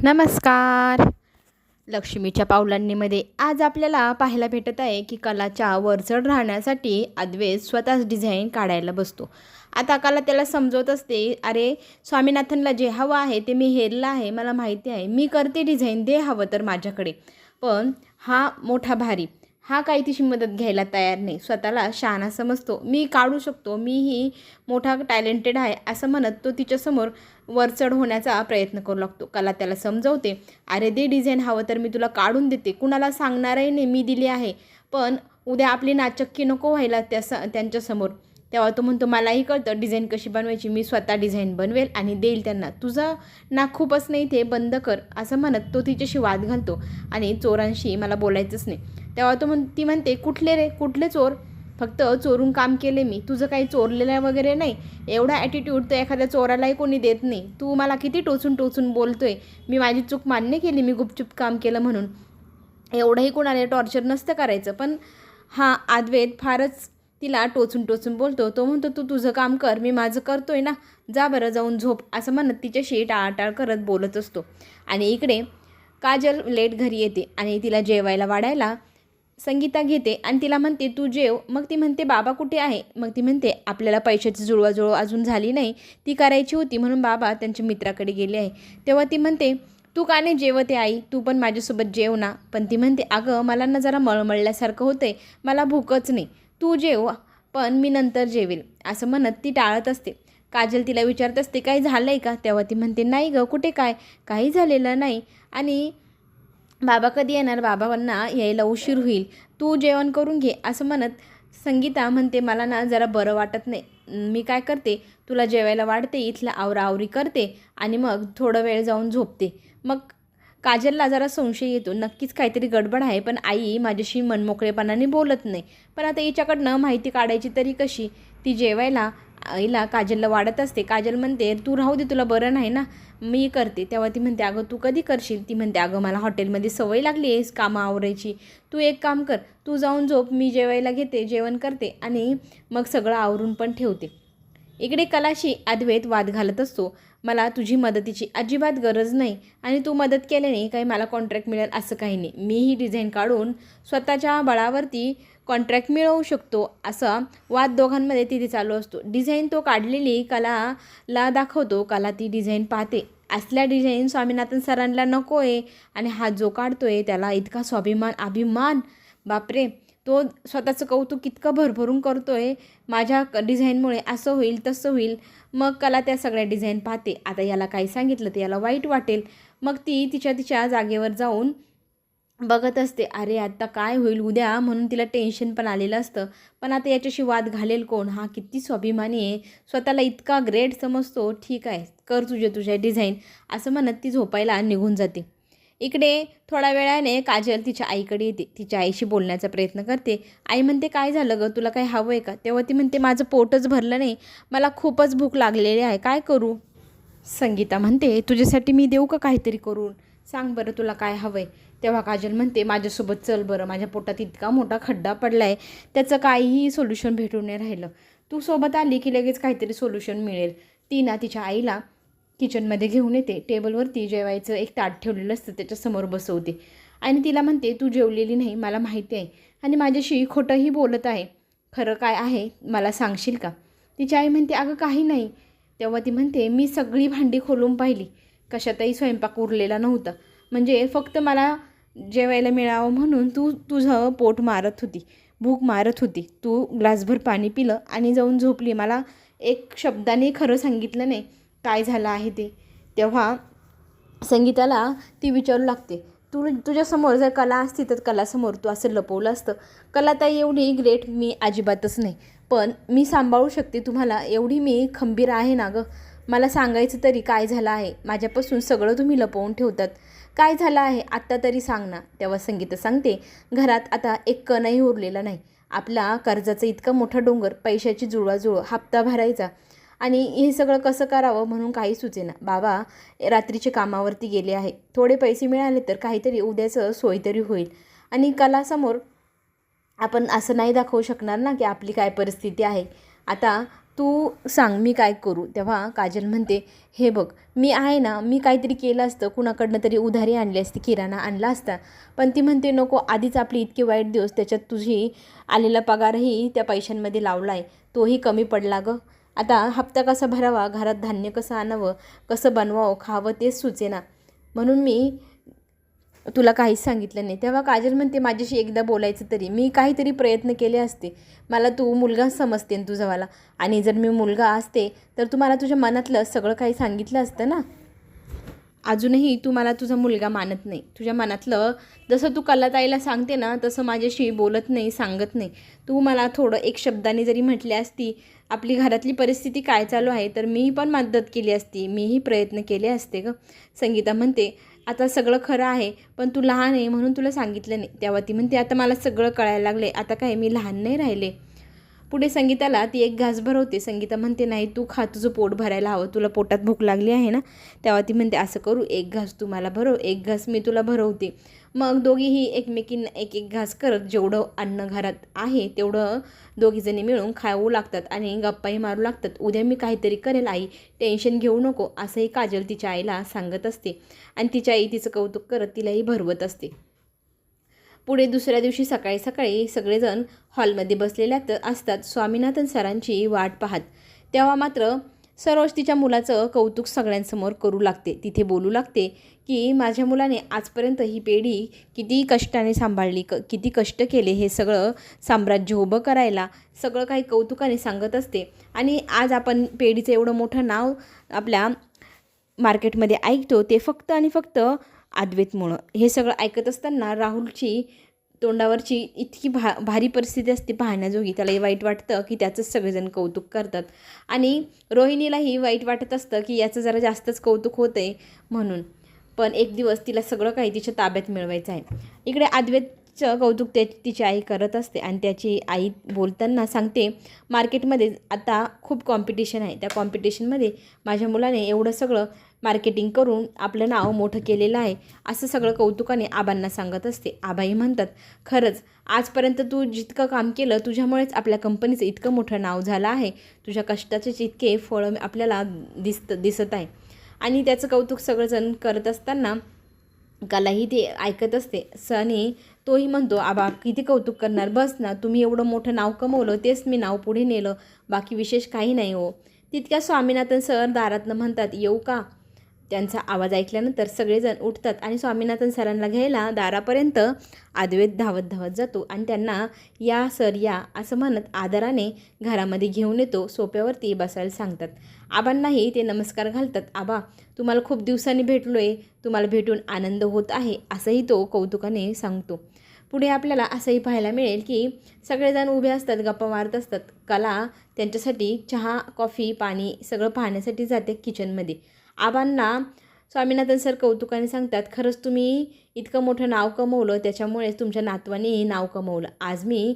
नमस्कार. लक्ष्मीच्या पावलांनीमध्ये आज आपल्याला पाहायला भेटत आहे की कलाच्या वरचढ राहण्यासाठी अद्वैत स्वतःच डिझाईन काढायला बसतो. आता कला त्याला समजवत असते, अरे स्वामीनाथनला जे हवं आहे ते मी हेरलं आहे, मला माहिती आहे, मी करते डिझाईन, दे हवं तर माझ्याकडे. पण हा मोठा भारी हा काही तिची मदत घ्यायला तयार नाही, स्वतःला शहाणा समजतो, मी काढू शकतो, मीही मोठा टॅलेंटेड आहे असं म्हणत तो तिच्यासमोर वरचढ होण्याचा प्रयत्न करू लागतो. कला त्याला समजवते, अरे दे डिझाईन, हवं तर मी तुला काढून देते, कुणाला सांगणारही नाही, मी दिली आहे, पण उद्या आपली नाचक्की नको व्हायला त्यांच्यासमोर. तेव्हा तो म्हणतो, मलाही कळतं डिझाईन कशी बनवायची, मी स्वतः डिझाईन बनवेल आणि देईल त्यांना, तुझं ना खूपच नाही ते बंद कर, असं म्हणत तो तिच्याशी वाद घालतो आणि चोरांशी मला बोलायचंच नाही. तेव्हा ती म्हणते, कुठले रे, कुठले चोर, फक्त चोरून काम केले मी, तुझं काही चोरलेलं वगैरे नाही. एवढा ॲटिट्यूड तर एखाद्या चोरालाही कोणी देत नाही, तू मला किती टोचून टोचून बोलतोय, मी माझी चूक मान्य केली, मी गुपचूप काम केलं म्हणून, एवढंही कोणाला टॉर्चर नसतं करायचं. पण हा अद्वैत फारच तिला टोचून टोचून बोलतो. तो म्हणतो, तू तुझं काम कर, मी माझं करतोय ना, जा बरं जाऊन झोप, असं म्हणत तिच्याशी टाळाटाळ करत बोलत असतो. आणि इकडे काजल लेट घरी येते आणि तिला जेवायला वाढायला संगीता घेते आणि तिला म्हणते, तू जेव. मग ती म्हणते, बाबा कुठे आहे? मग ती म्हणते, आपल्याला पैशाची जुळवाजुळव अजून झाली नाही, ती करायची होती, म्हणून बाबा त्यांच्या मित्राकडे गेले आहे. तेव्हा ती म्हणते, तू का नाही जेवते आई, तू पण माझ्यासोबत जेव ना. पण ती म्हणते, अगं मला ना जरा मळमळल्यासारखं होतंय, मला भूकच नाही, तू जेव, पण मी नंतर जेवेल, असं म्हणत ती टाळत असते. काजल तिला विचारत असते, काही झालं आहे का? तेव्हा ती म्हणते, नाही गं, कुठे काय, काही झालेलं नाही, आणि बाबा कधी येणार, बाबांना यायला उशीर होईल, तू जेवण करून घे, असं म्हणत संगीता म्हणते, मला ना जरा बरं वाटत नाही, मी काय करते, तुला जेवायला वाढते, इथलं आवराआवरी करते आणि मग थोडं वेळ जाऊन झोपते. मग काजलला जरा संशय येतो, नक्कीच काहीतरी गडबड आहे, पण आई माझ्याशी मनमोकळेपणाने बोलत नाही. पण आता हिच्याकडनं माहिती काढायची तरी कशी? ती जेवायला आईला काजलला वाढत असते. काजल म्हणते, तू राहू दे, तुला बरं नाही ना, मी करते. तेव्हा ती म्हणते, अगं तू कधी करशील? ती म्हणते, अगं मला हॉटेलमध्ये सवय लागली आहे कामं आवरायची, तू एक काम कर, तू जाऊन झोप, मी जेवायला घेते, जेवण करते आणि मग सगळं आवरून पण ठेवते. इकडे कलाशी अद्वैत वाद घालत असतो, मला तुझी मदतीची अजिबात गरज नाही आणि तू मदत केल्याने काही मला कॉन्ट्रॅक्ट मिळेल असं काही नाही, मीही डिझाईन काढून स्वतःच्या बळावरती कॉन्ट्रॅक्ट मिळवू शकतो, असा वाद दोघांमध्ये तिथे चालू असतो. डिझाईन तो काढलेली कलाला दाखवतो, कला ती डिझाईन पाहते, असल्या डिझाईन स्वामीनाथन सरांना नको आहे आणि हा जो काढतोय त्याला इतका स्वाभिमान, अभिमान, बापरे, तो स्वतःचं कौतुक इतकं भरभरून करतोय, माझ्या डिझाईनमुळे असं होईल तसं होईल. मग कला त्या सगळ्या डिझाईन पाहते, आता याला काही सांगितलं तर याला वाईट वाटेल, मग ती तिच्या जागेवर जाऊन बघत असते, अरे आता काय होईल उद्या, म्हणून तिला टेन्शन पण आलेलं असतं. पण आता याच्याशी वाद घालेल कोण, हा किती स्वाभिमानी आहे, स्वतःला इतका ग्रेट समजतो, ठीक आहे कर तुझ्या डिझाईन, असं म्हणत ती झोपायला निघून जाते. इकडे थोड्या वेळाने काजल तिच्या आईकडे येते, तिच्या आईशी बोलण्याचा प्रयत्न करते. आई म्हणते, काय झालं गं, तुला काही हवं आहे का? तेव्हा ती म्हणते, माझं पोटच भरलं नाही, मला खूपच भूक लागलेली आहे, काय करू? संगीता म्हणते, तुझ्यासाठी मी देऊ का काहीतरी करून, सांग बरं तुला काय हवं आहे? तेव्हा काजल म्हणते, माझ्यासोबत चल बरं, माझ्या पोटात इतका मोठा खड्डा पडला आहे, त्याचं काहीही सोल्युशन भेटून नाही राहिलं, तू सोबत आली की लगेच काहीतरी सोल्युशन मिळेल. ती ना तिच्या आईला किचनमध्ये घेऊन येते, टेबलवरती जेवायचं एक ताट ठेवलेलं असतं त्याच्यासमोर बसवते आणि तिला म्हणते, तू जेवलेली नाही मला माहिती आहे आणि माझ्याशी खोटंही बोलत आहे, खरं काय आहे मला सांगशील का? तिची आई म्हणते, अगं काही नाही. तेव्हा ती म्हणते, मी सगळी भांडी खोलून पाहिली, कशातही स्वयंपाक उरलेला नव्हता, म्हणजे फक्त मला जेवायला मिळावं म्हणून तू तुझं पोट मारत होती, भूक मारत होती, तू ग्लासभर पाणी पिलं आणि जाऊन झोपली, मला एक शब्दाने खरं सांगितलं नाही काय झालं आहे ते. तेव्हा संगीताला ती विचारू लागते, तुझ्यासमोर जर कला असती तर कलासमोर तू असं लपवलं असतं? कला ताई एवढी ग्रेट मी अजिबातच नाही, पण मी सांभाळू शकते तुम्हाला, एवढी मी खंबीर आहे ना गं, मला सांगायचं तरी काय झालं आहे, माझ्यापासून सगळं तुम्ही लपवून ठेवतात, काय झालं आहे आत्ता तरी सांग ना. तेव्हा संगीता सांगते, घरात आता एक कणही उरलेला नाही, आपला कर्जाचं इतकं मोठं डोंगर, पैशाची जुळवाजुळव, हप्ता भरायचा आणि हे सगळं कसं करावं म्हणून काही सुचेना. बाबा रात्रीचे कामावरती गेले आहे, थोडे पैसे मिळाले तर काहीतरी उद्याचं सोय तरी होईल. आणि कलासमोर आपण असं नाही दाखवू शकणार ना की आपली काय परिस्थिती आहे. आता तू सांग मी काय करू. तेव्हा काजल म्हणते, हे बघ मी आहे ना, मी काहीतरी केलं असतं, कुणाकडनं तरी उधारी आणली असती, किराणा आणला असता. पण ती म्हणते नको, आधीच आपली इतके वाईट दिवस, त्याच्यात तुझी आलेला पगारही त्या पैशांमध्ये लावला आहे, तोही कमी पडला गं. आता हप्ता कसा भरावा, घरात धान्य कसं आणावं, कसं बनवावं, खावं तेच सुचेना, म्हणून मी तुला काहीच सांगितलं नाही. तेव्हा काजल म्हणते, माझ्याशी एकदा बोलायचं तरी, मी काहीतरी प्रयत्न केले असते. मला तू मुलगा समजते तुझावाला, आणि जर मी मुलगा असते तर तू मला तुझ्या मनातलं सगळं काही सांगितलं असतं ना. अजूनही तू मला तुझा मुलगा मानत नाही. तुझ्या मनातलं जसं तू कलाताईला सांगते ना, तसं माझ्याशी बोलत नाही, सांगत नाही. तू मला थोडं एक शब्दाने जरी म्हटली असती आपली घरातली परिस्थिती काय चालू आहे, तर मी पण मदत केली असती, मीही प्रयत्न केले असते गं. संगीता म्हणते, आता सगळं खरं आहे, पण तू लहान आहे म्हणून तुला सांगितलं नाही. तेव्हा ती म्हणते, आता मला सगळं कळायला लागले, आता काय मी लहान नाही राहिले. पुढे संगीताला ती एक घास भरवते. संगीता म्हणते, नाही तू खा, तुझं पोट भरायला हवं, तुला पोटात भूक लागली आहे ना. तेव्हा ती म्हणते, असं करू, एक घास तू मला भरव, एक घास मी तुला भरवते. मग दोघीही एकमेकींना एक एक घास करत जेवढं अन्न घरात आहे तेवढं दोघीजणी मिळून खाऊ लागतात आणि गप्पाही मारू लागतात. उद्या मी काहीतरी करेल आई, टेन्शन घेऊ नको, असंही काजल तिच्या आईला सांगत असते आणि तिच्या आई तिचं कौतुक करत तिलाही भरवत असते. पुढे दुसऱ्या दिवशी सकाळी सकाळी सगळेजण हॉलमध्ये बसलेले असतात स्वामीनाथन सरांची वाट पाहत. तेव्हा मात्र सरोज तिच्या मुलाचं कौतुक सगळ्यांसमोर करू लागते. तिथे बोलू लागते की माझ्या मुलाने आजपर्यंत ही पेढी किती कष्टाने सांभाळली, किती कष्ट केले हे सगळं साम्राज्य उभं करायला, सगळं काही कौतुकाने सांगत असते. आणि आज आपण पेढीचं एवढं मोठं नाव आपल्या मार्केटमध्ये ऐकतो ते फक्त आणि फक्त अद्वैतमुळं. हे सगळं ऐकत असताना राहुलची तोंडावरची इतकी भारी परिस्थिती असते पाहण्याजोगी. त्यालाही वाईट वाटतं की त्याचंच सगळेजण कौतुक करतात आणि रोहिणीलाही वाईट वाटत असतं की याचं जरा जास्तच कौतुक होतं आहे म्हणून. पण एक दिवस तिला सगळं काही तिच्या ताब्यात मिळवायचं आहे. इकडे अद्वैतचं कौतुक तिची आई करत असते आणि त्याची आई बोलताना सांगते, मार्केटमध्ये आता खूप कॉम्पिटिशन आहे, त्या कॉम्पिटिशनमध्ये माझ्या मुलाने एवढं सगळं मार्केटिंग करून आपलं नाव मोठं केलेलं आहे, असं सगळं कौतुकाने आबांना सांगत असते. आबाई म्हणतात, खरंच आजपर्यंत तू जितकं काम केलं तुझ्यामुळेच आपल्या कंपनीचं इतकं मोठं नाव झालं आहे, तुझ्या कष्टाचे इतके फळं आपल्याला दिसत आहे. आणि त्याचं कौतुक सगळंजण करत असताना कलाही ते ऐकत असते. सनी तोही म्हणतो, आबा किती कौतुक करणार, बस ना, तुम्ही एवढं मोठं नाव कमवलं तेच मी नाव पुढे नेलं, बाकी विशेष काही नाही हो. तितक्या स्वामीनाथन सर दारातनं म्हणतात, येऊ का. त्यांचा आवाज ऐकल्यानंतर सगळेजण उठतात आणि स्वामीनाथन सरांना घ्यायला दारापर्यंत अद्वैत धावत धावत जातो आणि त्यांना या सर या असं म्हणत आदराने घरामध्ये घेऊन येतो. सोप्यावरती बसायला सांगतात. आबांनाही ते नमस्कार घालतात. आबा तुम्हाला खूप दिवसांनी भेटलो आहे, तुम्हाला भेटून आनंद होत आहे, असंही तो कौतुकाने सांगतो. पुढे आपल्याला असंही पाहायला मिळेल की सगळेजण उभे असतात, गप्पा मारत असतात. कला त्यांच्यासाठी चहा कॉफी पाणी सगळं पाहण्यासाठी जाते किचनमध्ये. आबांना स्वामीनाथन सर कौतुकाने सांगतात, खरंच तुम्ही इतकं मोठं नाव कमवलं, त्याच्यामुळेच तुमच्या नातवानेही नाव कमवलं. आज मी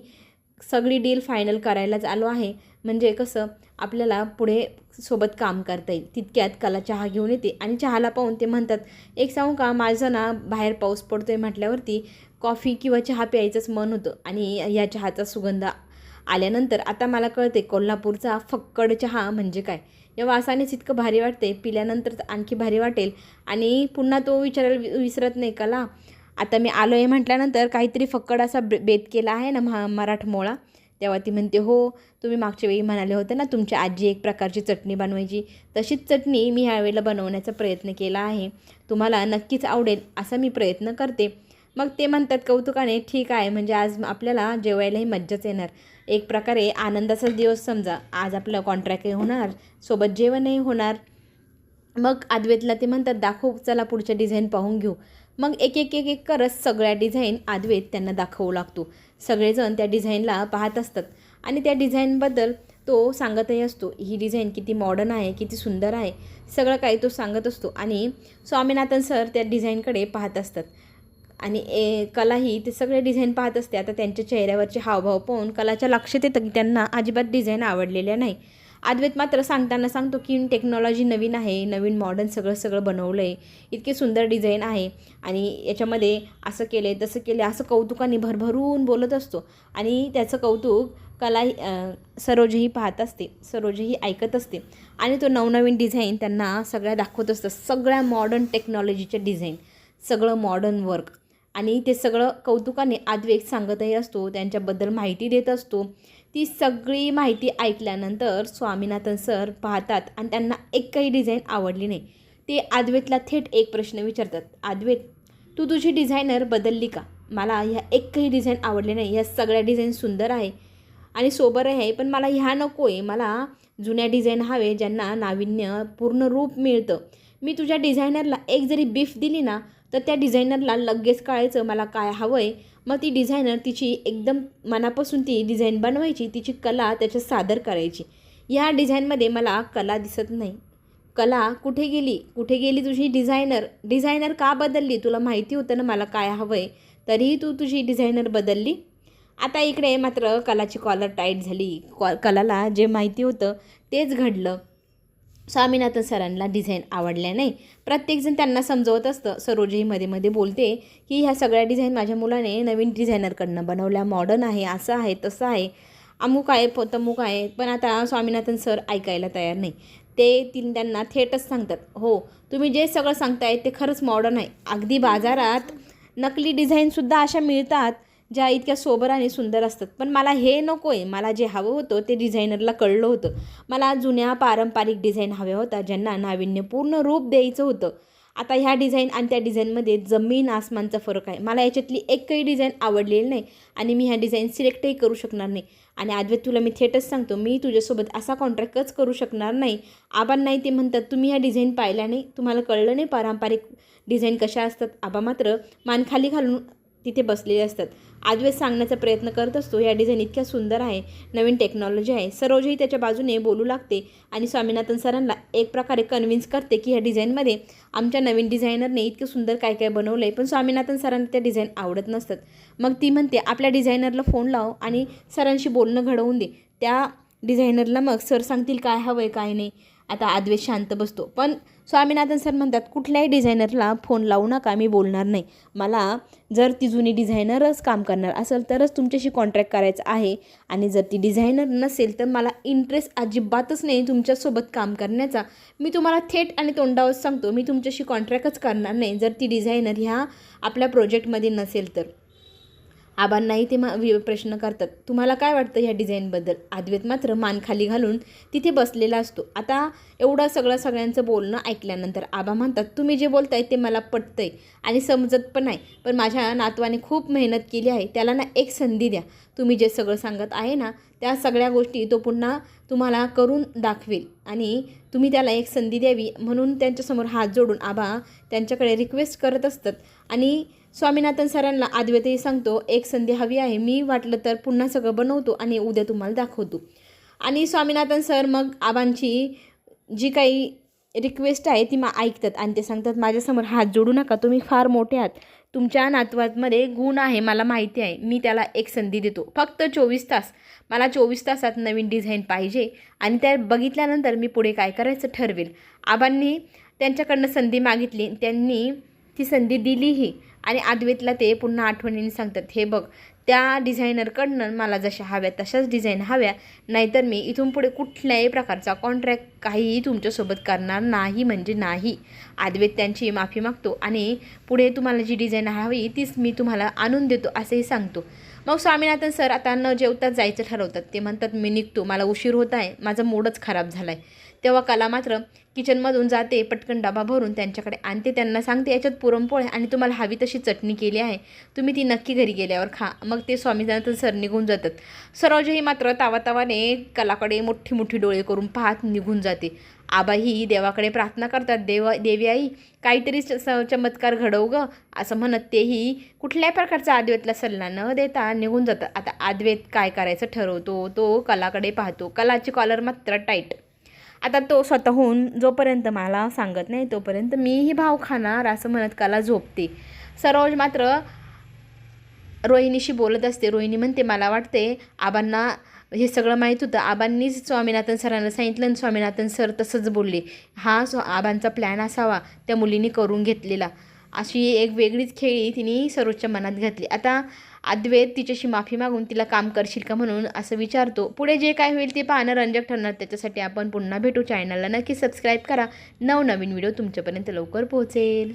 सगळी डील फायनल करायलाच आलो आहे, म्हणजे कसं आपल्याला पुढे सोबत काम करता येईल. तितक्यात कला चहा घेऊन येते आणि चहाला पाहून ते म्हणतात, एक सांगू का, माझं ना बाहेर पाऊस पडतोय म्हटल्यावरती कॉफी किंवा चहा प्यायचंच मन होतं आणि या चहाचा सुगंध आल्यानंतर आता मला कळते कोल्हापूरचा फक्कड चहा म्हणजे काय. या वासानेच इतकं भारी वाटते, पिल्यानंतर आणखी भारी वाटेल. आणि पुन्हा तो विचारायला विसरत नाही कला, आता मी आलो आहे म्हटल्यानंतर काहीतरी फक्कड असा बेत केला आहे ना मराठमोळा. तेव्हा ती म्हणते, हो तुम्ही मागच्या वेळी म्हणाले होते ना तुमची आजी एक प्रकारची चटणी बनवायची, तशीच चटणी मी ह्यावेळेला बनवण्याचा प्रयत्न केला आहे, तुम्हाला नक्कीच आवडेल असा मी प्रयत्न करते. मग ते म्हणतात कौतुकाने, ठीक आहे, म्हणजे आज आपल्याला जेवायलाही मज्जाच येणार, एक प्रकारे आनंदाचाच दिवस समजा. आज आपलं कॉन्ट्रॅक्टही होणार, सोबत जेवणही होणार. मग अद्वैतला ते म्हणतात, दाखव चला पुढच्या डिझाईन पाहून घेऊ. मग एक एक एक एक करत सगळ्या डिझाईन अद्वैत त्यांना दाखवू लागतो. सगळेजण त्या डिझाईनला पाहत असतात आणि त्या डिझाईनबद्दल तो सांगतही असतो, ही डिझाईन किती मॉडर्न आहे, किती सुंदर आहे, सगळं काही तो सांगत असतो. आणि स्वामीनाथन सर त्या डिझाईनकडे पाहत असतात आणि कलाही ते सगळे डिझाईन पाहत असते. आता त्यांच्या चेहऱ्यावरचे हावभाव पाहून कलाच्या लक्षात येतं की त्यांना अजिबात डिझाईन आवडलेल्या नाही. अद्वैत मात्र सांगताना सांगतो की टेक्नॉलॉजी नवीन आहे, नवीन मॉडर्न सगळं बनवलं आहे, इतके सुंदर डिझाईन आहे आणि याच्यामध्ये असं केलं आहे तसं केलं आहे, असं कौतुकाने भरभरून बोलत असतो. आणि त्याचं कौतुक कला सरोजही पाहत असते, सरोजही ऐकत असते आणि तो नवनवीन डिझाईन त्यांना सगळ्या दाखवत असतं. सगळ्या मॉडर्न टेक्नॉलॉजीचे डिझाईन, सगळं मॉडर्न वर्क आणि ते सगळं कौतुकाने अद्वैत सांगतही असतो, त्यांच्याबद्दल माहिती देत असतो. ती सगळी माहिती ऐकल्यानंतर स्वामीनाथन सर पाहतात आणि त्यांना एकही डिझाईन आवडली नाही. ते अद्वैतला थेट एक प्रश्न विचारतात, अद्वैत तू तुझी डिझायनर बदलली का? मला ह्या एकही डिझाईन आवडले नाही, ह्या सगळ्या डिझाईन सुंदर आहे आणि सोबर आहे, पण मला ह्या नको आहे, मला जुन्या डिझाईन हवे ज्यांना नाविन्य पूर्ण रूप मिळतं. मी तुझ्या डिझायनरला एक जरी बीफ दिली ना तर त्या डिझायनरला लगेच कळायचं मला काय हवं आहे. मग ती डिझायनर तिची एकदम मनापासून ती डिझाईन बनवायची, तिची कला त्याच्यात सादर करायची. ह्या डिझाईनमध्ये मला कला दिसत नाही. कला कुठे गेली तुझी डिझायनर का बदलली? तुला माहिती होतं ना मला काय हवं आहे, तरीही तू तुझी डिझायनर बदलली. आता इकडे मात्र कलाची कॉलर टाईट झाली. कलाला जे माहिती होतं तेच घडलं. स्वामीनाथन सरांना डिझाईन आवडल्या नाही. प्रत्येकजण त्यांना समजवत असतं. सरोजही मध्ये मध्ये बोलते की ह्या सगळ्या डिझाईन माझ्या मुलाने नवीन डिझायनरकडनं बनवल्या, मॉडर्न आहे, असं आहे तसं आहे, अमुक आहे तमुक आहे. पण आता स्वामीनाथन सर ऐकायला तयार नाही. ते त्यांना थेटच सांगतात, हो तुम्ही जे सगळं सांगताय ते खरंच मॉडर्न आहे. अगदी बाजारात नकली डिझाईनसुद्धा अशा मिळतात ज्या इतक्या सोबर आणि सुंदर असतात, पण मला हे नको आहे. मला जे हवं होतं ते डिझायनरला कळलं होतं. मला जुन्या पारंपरिक डिझाईन हव्या होत्या ज्यांना नाविन्यपूर्ण रूप द्यायचं होतं. आता ह्या डिझाईन आणि त्या डिझाईनमध्ये जमीन आसमानचा फरक आहे. मला याच्यातली एकही डिझाईन आवडलेली नाही आणि मी ह्या डिझाईन सिलेक्टही करू शकणार नाही. आणि अद्वैत तुला मी थेटच सांगतो, मी तुझ्यासोबत असा कॉन्ट्रॅक्टच करू शकणार नाही. आबांनाही नाही ते म्हणतात तुम्ही ह्या डिझाईन पाहिल्या नाही, तुम्हाला कळलं नाही पारंपरिक डिझाईन कशा असतात. आबा मात्र मान खाली घालून तिथे बसलेले असतात. अद्वैत सांगण्याचा प्रयत्न करत असतो ह्या डिझाईन इतक्या सुंदर आहे, नवीन टेक्नॉलॉजी आहे. सरोजही त्याच्या बाजूने बोलू लागते आणि स्वामीनाथन सरांना एक प्रकारे कन्व्हिन्स करते की ह्या डिझाईनमध्ये आमच्या नवीन डिझायनरने इतकं सुंदर काय काय बनवलं आहे. पण स्वामीनाथन सरांना त्या डिझाईन आवडत नसतात. मग ती म्हणते आपल्या डिझायनरला फोन लाव आणि सरांशी बोलणं घडवून दे. त्या डिझायनरला मग सर सांगतील काय हवं आहे काय नाही. आता अद्वैत शांत बसतो, पण स्वामीनाथन सर म्हणतात कुठल्याही डिझायनरला फोन लावू नका, मी बोलणार नाही. मला जर ती जुनी डिझायनरच काम करणार असेल तरच तुमच्याशी कॉन्ट्रॅक्ट करायचं आहे आणि जर ती डिझायनर नसेल तर मला इंटरेस्ट अजिबातच नाही तुमच्यासोबत काम करण्याचा. मी तुम्हाला थेट आणि तोंडावर सांगतो, मी तुमच्याशी कॉन्ट्रॅक्टच करणार नाही जर ती डिझायनर ह्या आपल्या प्रोजेक्टमध्ये नसेल तर. आबांनाही ते प्रश्न करतात तुम्हाला काय वाटतं ह्या डिझाईनबद्दल. अद्वैत मात्र मान खाली घालून तिथे बसलेला असतो. आता एवढं सगळ्यांचं बोलणं ऐकल्यानंतर आबा म्हणतात तुम्ही जे बोलताय ते मला पटतंय आणि समजत पण आहे, पण माझ्या नातवाने खूप मेहनत केली आहे, त्याला ना एक संधी द्या. तुम्ही जे सगळं सांगत आहे ना त्या सगळ्या गोष्टी तो पुन्हा तुम्हाला करून दाखवेल आणि तुम्ही त्याला एक संधी द्यावी. म्हणून त्यांच्यासमोर हात जोडून आबा त्यांच्याकडे रिक्वेस्ट करत असतात. आणि स्वामीनाथन सरांना अद्वैतही सांगतो एक संधी हवी आहे, मी वाटलं तर पुन्हा सगळं बनवतो आणि उद्या तुम्हाला दाखवतो. आणि स्वामीनाथन सर मग आबांची जी काही रिक्वेस्ट आहे ती ऐकतात आणि ते सांगतात माझ्यासमोर हात जोडू नका, तुम्ही फार मोठे आहात, तुमच्या नातवामध्ये गुण आहे मला माहिती आहे, मी त्याला एक संधी देतो, फक्त 24 तास. मला 24 तासात नवीन डिझाईन पाहिजे आणि त्या बघितल्यानंतर मी पुढे काय करायचं ठरवेल. आबांनी त्यांच्याकडनं संधी मागितली, त्यांनी ती संधी दिलीही आणि अद्वैतला ते पुन्हा आठवणीने सांगतात हे बघ त्या डिझायनरकडनं मला जशा हव्या तशाच डिझाईन हव्या, नाहीतर मी इथून पुढे कुठल्याही प्रकारचा कॉन्ट्रॅक्ट काहीही तुमच्यासोबत करणार नाही म्हणजे नाही. अद्वैत त्यांची माफी मागतो आणि पुढे तुम्हाला जी डिझाईन हवी तीच मी तुम्हाला आणून देतो असंही सांगतो. मग स्वामीनाथन सर आता न जेवताच जायचं ठरवतात. ते म्हणतात मी निघतो, मला उशीर होत आहे, माझा मूडच खराब झाला आहे. तेव्हा कला मात्र किचनमधून जाते, पटकन डबा भरून त्यांच्याकडे आणते, त्यांना सांगते याच्यात पुरणपोळ्या आणि तुम्हाला हवी तशी चटणी केली आहे, तुम्ही ती नक्की घरी गेल्यावर खा. मग ते स्वामीनाथन सर निघून जातात. सरोजही मात्र तावातावाने कलाकडे मोठी मोठी डोळे करून पाहत निघून जाते. आबाही देवाकडे प्रार्थना करतात, देवी आई काहीतरी चमत्कार घडव ग असं म्हणत तेही कुठल्याही प्रकारचा अद्वैतला सल्ला न देता निघून जातात. आता अद्वैत काय करायचं ठरवतो, तो कलाकडे पाहतो. कलाची कॉलर मात्र टाईट. आता तो स्वतःहून जोपर्यंत मला सांगत नाही तोपर्यंत मीही भाव खाणार असं म्हणत कला झोपते. सरोज मात्र रोहिणीशी बोलत असते. रोहिणी म्हणते मला वाटते आबांना हे सगळं माहीत होतं. आबांनीच स्वामीनाथन सरांना सांगितलं आणि स्वामीनाथन सर तसंच बोलले. हा आबांचा प्लॅन असावा त्या मुलीने करून घेतलेला. अशी एक वेगळीच खेळी तिने सरोजच्या मनात घातली. आता अद्वैत तिच्याशी माफी मागून तिला काम करशील का म्हणून असं विचारतो. पुढे जे काय होईल ते पाहणं रंजक ठरणार. त्याच्यासाठी आपण पुन्हा भेटू. चॅनलला नक्की सबस्क्राईब करा. नवनवीन व्हिडिओ तुमच्यापर्यंत लवकर पोहोचेल.